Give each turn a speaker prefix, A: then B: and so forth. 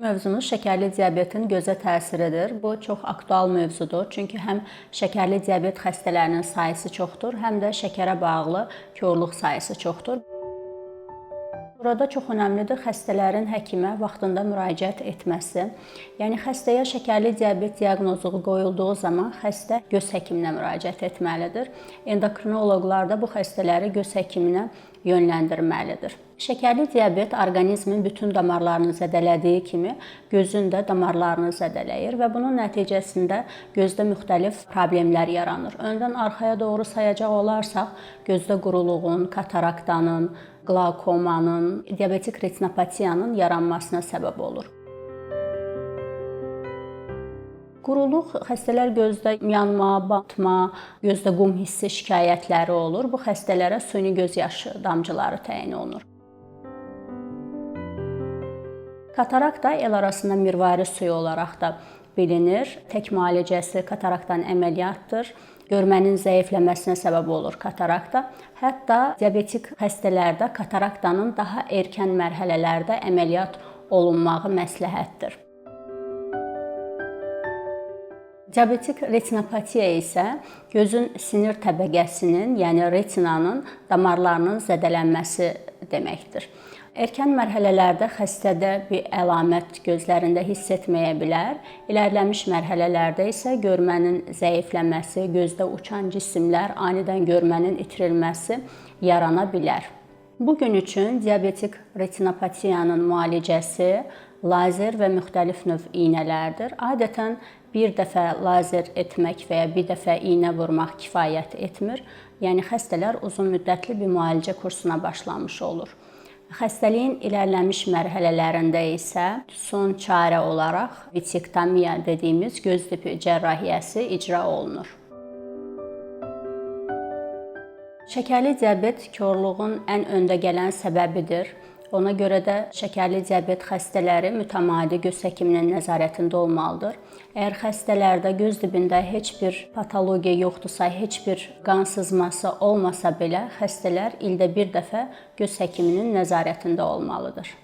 A: Mövzumuz şəkərli diabetin gözə təsiridir. Bu çox aktual mövzudur. Çünki həm şəkərli diabet xəstələrinin sayısı çoxdur, həm də şəkərə bağlı korluq sayısı çoxdur. Burada çox önəmlidir xəstələrin həkimə vaxtında müraciət etməsi. Yəni xəstəyə şəkərli diabet diaqnozu qoyulduğu zaman xəstə göz həkiminə müraciət etməlidir. Endokrinoloqlar da bu xəstələri göz həkiminə yönləndirməlidir. Şəkərli diabet orqanizmin bütün damarlarını zədələdiyi kimi gözün də damarlarını zədələyir və bunun nəticəsində gözdə müxtəlif problemlər yaranır. Öndən arxaya doğru sayacaq olarsaq, gözdə quruluğun, kataraktanın, qlaukomanın, diabetik retinopatiyanın yaranmasına səbəb olur. Quruluq xəstələr gözdə yanma, batma, gözdə qum hissi şikayətləri olur. Bu xəstələrə süni göz yaşı damcıları təyin olunur. Katarakta el arasında mirvari suyu olaraq da bilinir. Tək müalicəsi kataraktdan əməliyyatdır. Görmənin zəifləməsinə səbəb olur katarakta. Hətta diabetik xəstələrdə kataraktanın daha erkən mərhələlərdə əməliyyat olunmağı məsləhətdir. Diabetik retinopatiya isə gözün sinir təbəqəsinin, yəni retinanın damarlarının zədələnməsi deməkdir. Erkən mərhələlərdə xəstədə bir əlamət gözlərində hiss etməyə bilər. İlərləmiş mərhələlərdə isə görmənin zəifləməsi, gözdə uçan cisimlər, anidən görmənin itirilməsi yarana bilər. Bugün üçün diabetik retinopatiyanın müalicəsi lazer və müxtəlif növ iynələrdir. Adətən bir dəfə lazer etmək və ya bir dəfə iynə vurmaq kifayət etmir. Yəni xəstələr uzun müddətli bir müalicə kursuna başlamış olur. Xəstəliyin ilərləmiş mərhələlərində isə son çarə olaraq vitektomiya dediyimiz göz tipi cərrahiyyəsi icra olunur. Şəkərli diabet korluğun ən öndə gələn səbəbidir. Ona görə də şəkərli diabet xəstələri mütəmadi göz həkiminin nəzarətində olmalıdır. Əgər xəstələrdə göz dibində heç bir patologiya yoxdursa, heç bir qan sızması olmasa belə, xəstələr ildə bir dəfə göz həkiminin nəzarətində olmalıdır.